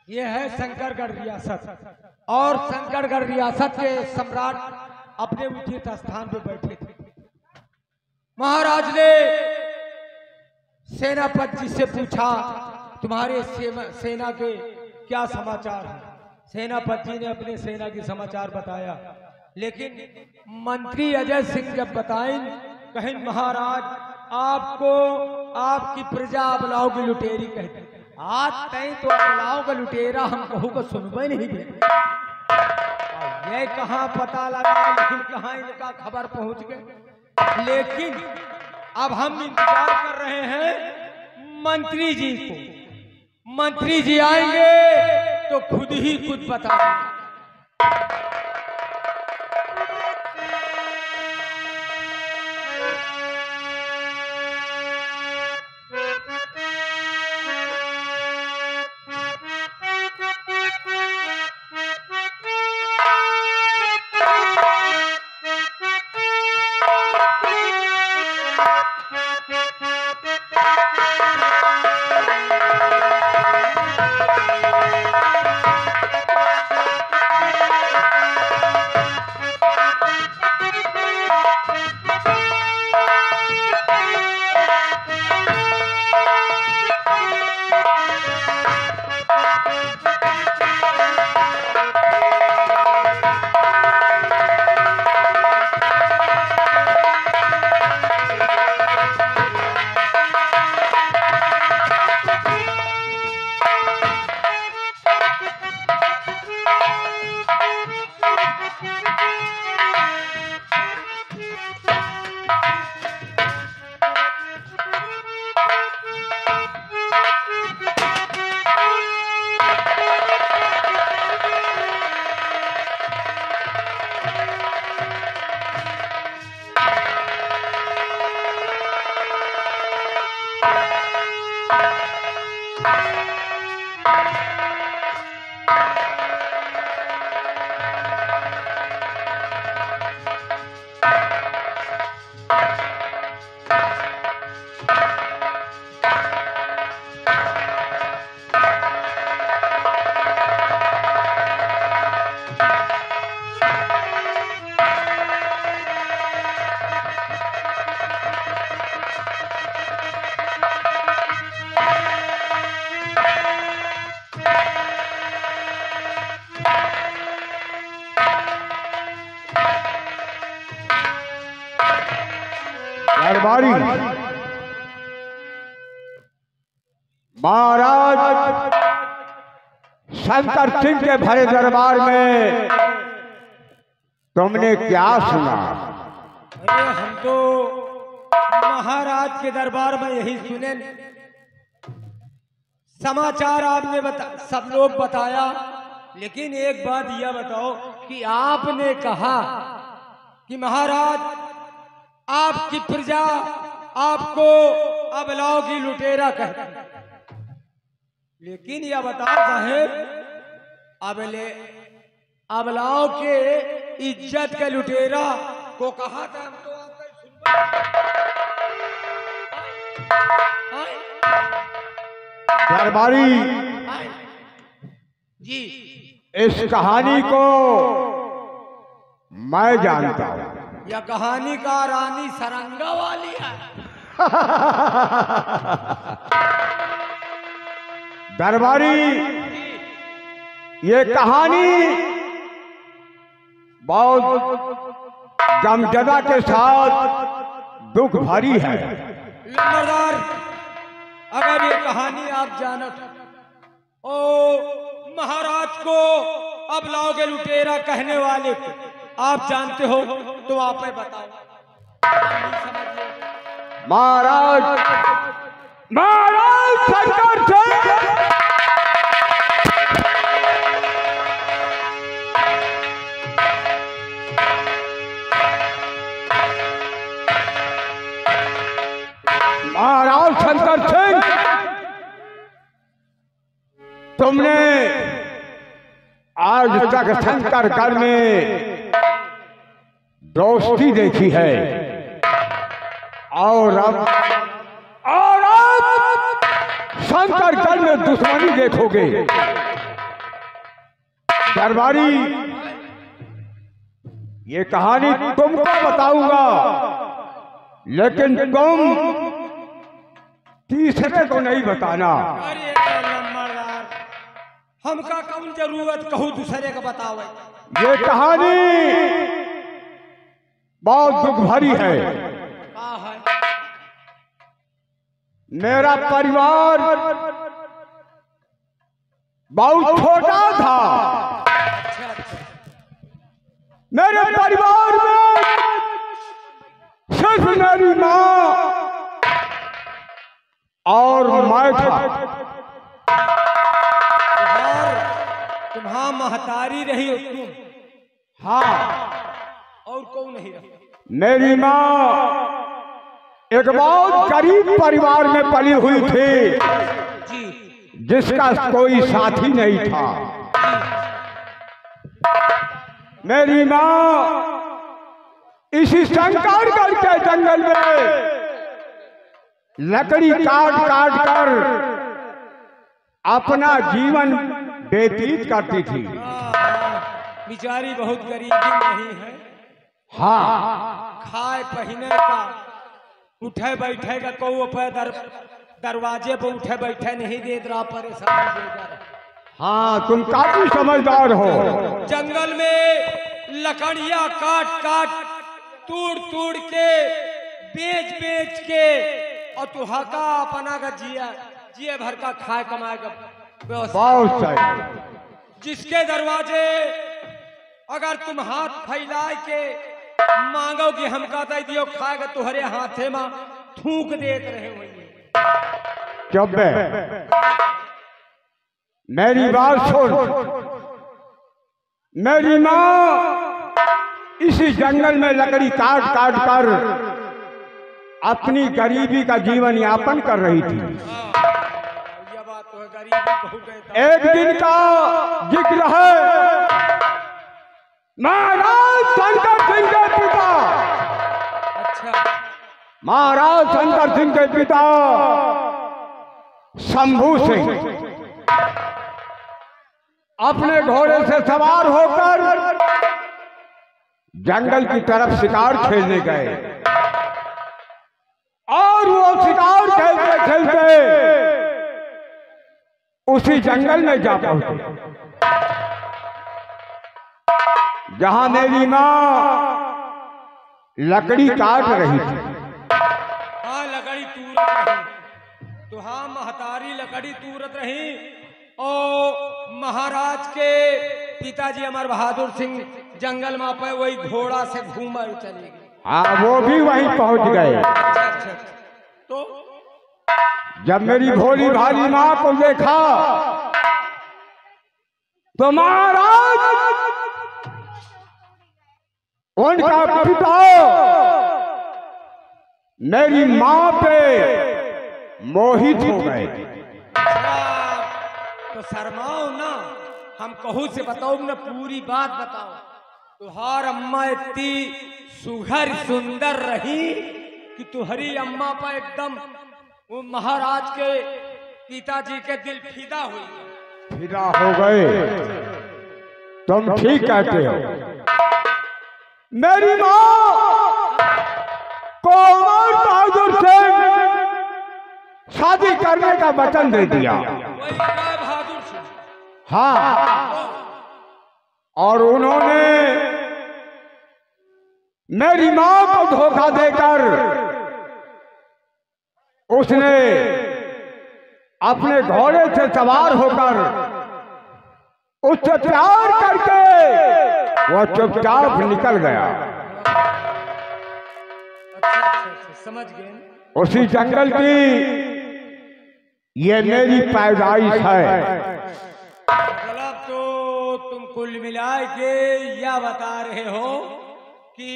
ये है शंकरगढ़ रियासत और शंकरगढ़ रियासत के सम्राट अपने उचित स्थान पे बैठे थे। महाराज ने सेनापति जी से पूछा, तुम्हारे सेना के क्या समाचार है? सेनापति जी ने अपने सेना की समाचार बताया, लेकिन मंत्री अजय सिंह जब बताएं, कहें महाराज आपको आपकी प्रजा अबलाओं की लुटेरी कहती, आज तय तो अबलाओं का लुटेरा हम कहू को सुनबे नहीं दे। ये कहाँ पता लगा, लेकिन कहाँ इनका खबर पहुंच गए। लेकिन अब हम इंतजार कर रहे हैं मंत्री जी को। मंत्री जी आएंगे तो खुद ही कुछ बताएंगे। दरबारी महाराज शंकर सिंह के भरे दरबार में तुमने क्या सुना? अरे हम तो महाराज के दरबार में यही सुने, समाचार आपने सब लोग बताया, लेकिन एक बात यह बताओ कि आपने कहा कि महाराज आपकी प्रजा आपको अबलाओं की लुटेरा कहती, लेकिन यह बताओ साहेब अबलाओं के इज्जत के लुटेरा को कहा था? हम तो दरबारी जी इस कहानी को मैं जानता हूं। यह कहानी का रानी सरंगा वाली है। दरबारी ये कहानी बहुत गमजदा के साथ दुख भरी है। लंबरदार, अगर ये कहानी आप जानत ओ महाराज को अबलाओं के लुटेरा कहने वाले को आप जानते हो तो आप बताओ। महाराज महाराज शंकर सिंह महाराज शंकर सिंह तुमने आज तक शंकरगढ़ में दोस्ती देखी है और अब शंकरगढ़ में दुश्मनी देखोगे। दरबारी, ये कहानी तुमको बताऊंगा, लेकिन तुम तीसरे को नहीं बताना। अरे नंबरदार, हमका कौन जरूरत कहूँ दूसरे का बतावे। ये कहानी बहुत दुख भरी है। हाँ है। मेरा परिवार बहुत छोटा था। अच्छा अच्छा। मेरे परिवार में सिर्फ मेरी माँ और मैं था। तुम्हारा महतारी रही हो तुम? हाँ। और कौन नहीं रहा? मेरी माँ एक बहुत गरीब परिवार में पली हुई थी, जी। जिसका कोई साथी नहीं था। मेरी माँ इसी शंकरगढ़ के जंगल में लकड़ी काट काट कर अपना जीवन व्यतीत करती थी। बेचारी बहुत गरीबी नहीं है। हाँ। खाए पहने का, उठे बैठे का को दरवाजे पर उठे बैठे नहीं देत रहा, परेशान देकर। हाँ, तुम काफी समझदार हो। जंगल में लकड़ियां काट काट तोड़ तोड़ के बेच बेच के और तुहाका अपना का जिए भर का खाए कमाए का व्यवस्था। बहुत सही। जिसके दरवाजे अगर तुम हाथ फैलाए के मांगोगे हमका दे दियो, खाएगा तुहरे हाथे में थूक देते रहे वही। चुप है। मेरी बात सुन। मेरी माँ इसी जंगल में लकड़ी काट काट कर अपनी गरीबी का जीवन यापन कर रही थी। ये बात तो है, गरीबी बहुत है। एक दिन का जिक्र है। महाराज शंकर सिंह के पिता, अच्छा, महाराज शंकर सिंह के पिता शंभू सिंह अपने घोड़े से सवार होकर जंगल की तरफ शिकार खेलने गए और वो शिकार खेलते खेलते उसी जंगल में जा पहुंचे जहां मेरी मां लकड़ी काट रही थी। हाँ, लकड़ी तूरत रही तो हाँ, महतारी लकड़ी तूरत रही और महाराज के पिताजी अमर बहादुर सिंह जंगल में पे वही घोड़ा से घूमर चले गए। हाँ, वो भी वहीं पहुंच गए। अच्छा, तो जब मेरी भोली भाली मां को देखा तो महाराज उनका पिता मेरी मां पे मोहित हो गए। तो शर्माओ ना, हम कहू से बताओ ना, पूरी बात बताओ। तुहार अम्मा इतनी सुघर सुंदर रही कि तुहरी अम्मा पर एकदम वो महाराज के पिताजी के दिल फिदा हुई। फिदा हो गए, तुम ठीक कहते हो। मेरी मां को अमर बहादुर से शादी करने का वचन दे दिया। वही राय बहादुर सिंह। हाँ, और उन्होंने मेरी मां को धोखा देकर उसने अपने घोड़े से सवार होकर उससे प्यार करके वो चुपचाप निकल गया। अच्छा, समझ गए। उसी जंगल की ये मेरी पैदाइश है। मतलब तो तुम कुल मिला के यह बता रहे हो कि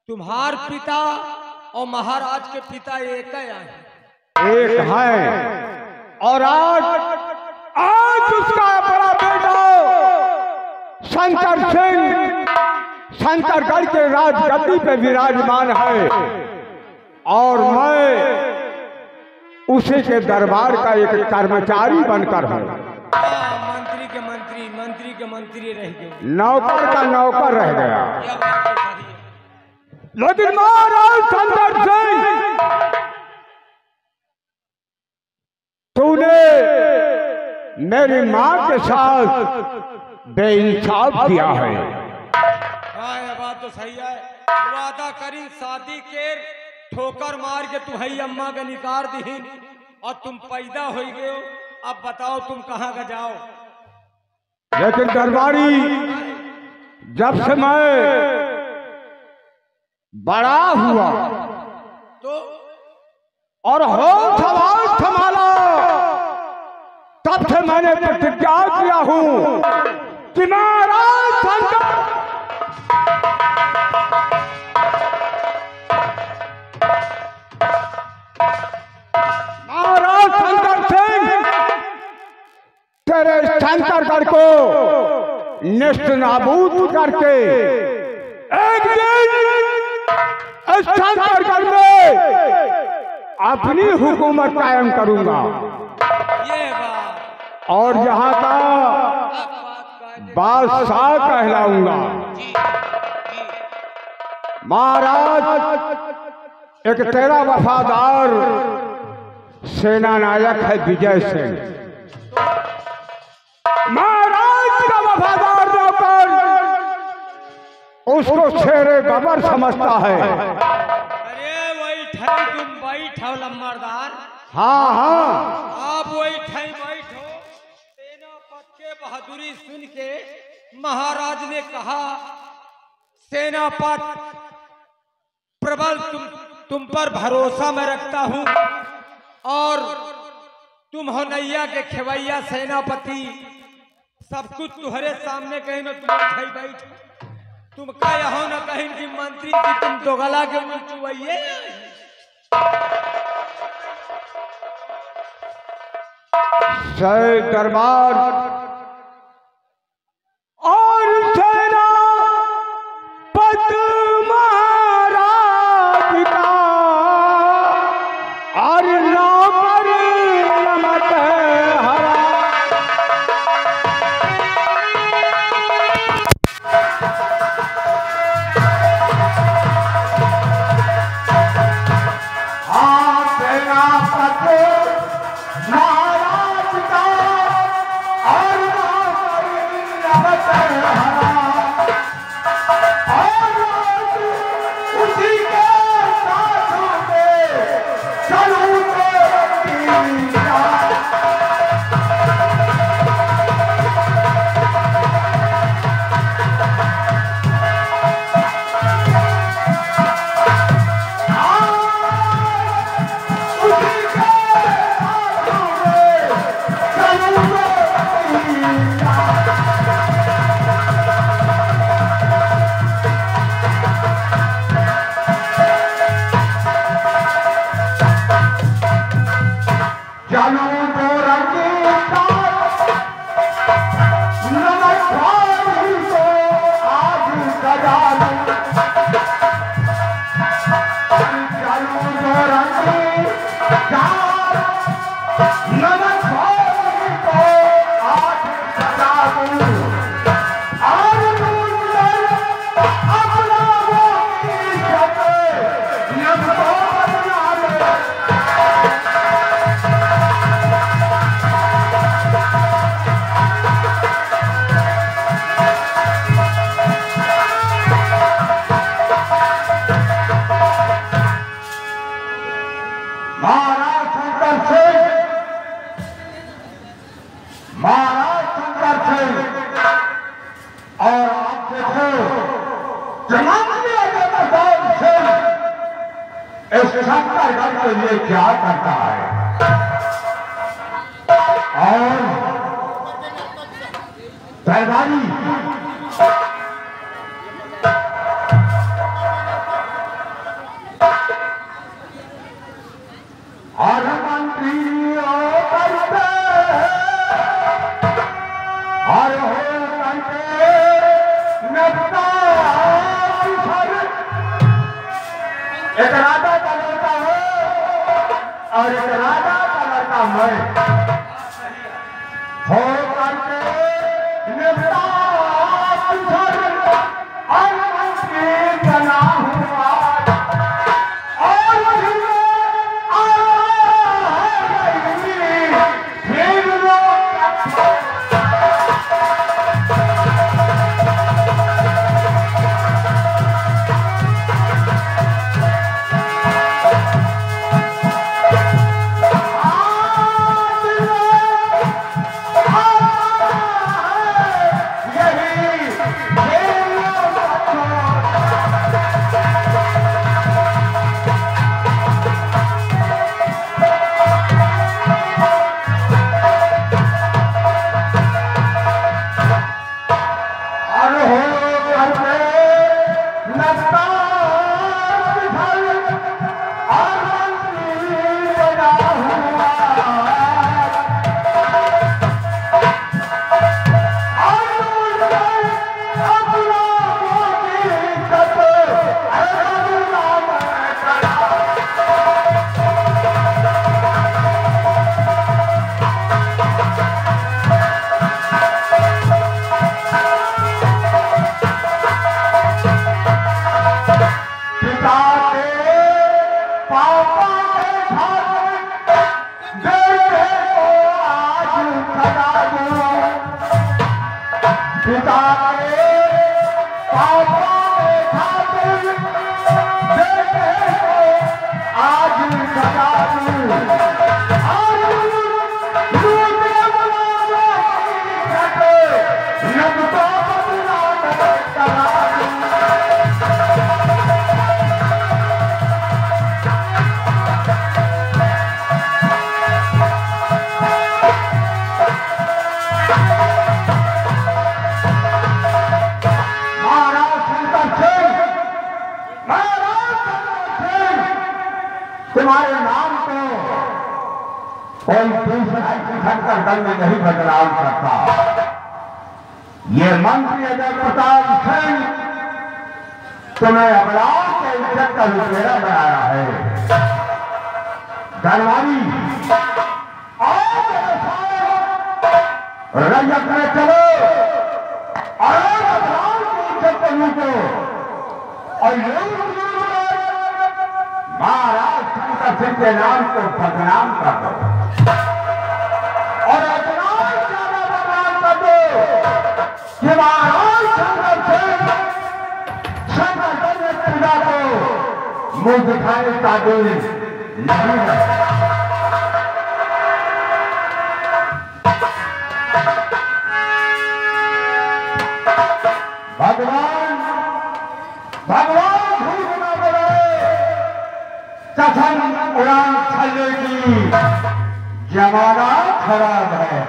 तुम्हार पिता और महाराज के पिता एक है। एक है, और आज उसका बड़ा बेटा शंकर सिंह शंकरगढ़ के राजगद्दी पे विराजमान है और मैं उसी के दरबार का एक कर्मचारी बनकर हूँ। मंत्री के मंत्री, मंत्री के मंत्री रह गए, नौकर का नौकर रह गया। यह बात तो सही है। लेकिन महाराज शंकर सिंह, तूने मेरी मां के साथ बेइंसाफ किया है। हाँ, यह बात तो सही है। वादा करी शादी के ठोकर मार के तू हई अम्मा का निकार दीन और तुम पैदा हो गए हो। अब बताओ तुम कहाँ का जाओ। लेकिन दरबारी, जब से मैं बड़ा हुआ तो और होश आवाज संभाला, तब से मैंने प्रतिज्ञा किया हूं कि महाराज शंकर, महाराज शंकर सिंह, तेरे शंकरगढ़ को निष्ठ नाबूद करके एक दिन शंकरगढ़ में अपनी हुकूमत कायम करूंगा। ये बात और यहाँ का बादशाह कहलाऊंगा। महाराज, एक तेरा वफादार सेना नायक है विजय सिंह। महाराज का वफादार नौकर उसको शेरे गबर समझता है। अरे वही ठहर, तुम बैठो लम्बरदार। हाँ हाँ, आप वही ठहर बैठो। सेनापति के बहादुरी सुन के महाराज ने कहा, सेनापति प्रबल, तुम पर भरोसा मैं रखता हूँ और तुम हो नैया के खेवैया सेनापति। सब कुछ तुम्हारे सामने कहीं न तुम बैठ, तुम कह हो न कहीं कि मंत्री की तुम दोगला के मुंह चुवैये। जय दरबार और सेना पद महाराज का और नौकर नमत हरा। के लिए क्या करता है और सरदारी और मंत्रियों करते और हो करते नब्ता एक राजा का लड़का है और एक राजा का लड़का मैं हो करके पिता के पापा के खातिर बेटे को आज सजा दूं। आज लूटे बुलावे घटे लब तो बदला करा दूं। तुम्हारे नाम को कोई दूसरा घटकर दल में नहीं बदलाव करता। ये मंत्री अजय प्रताप सिंह तुम्हें अपराध के इज्जत का लुटेरा बनाया है। धनवानी रजत में चलो और अपराध की इज्जत को लूटो और महाराज शंकर सिंह के नाम को बदनाम कर दो और इतना ज्यादा बदनाम कर दो कि महाराज शंकर सिंह शंकर पूजा को मुंह दिखाने का दिल नहीं है। भगवान भूल न बोले कथन उड़ान छल्ले की जमाना खराब है।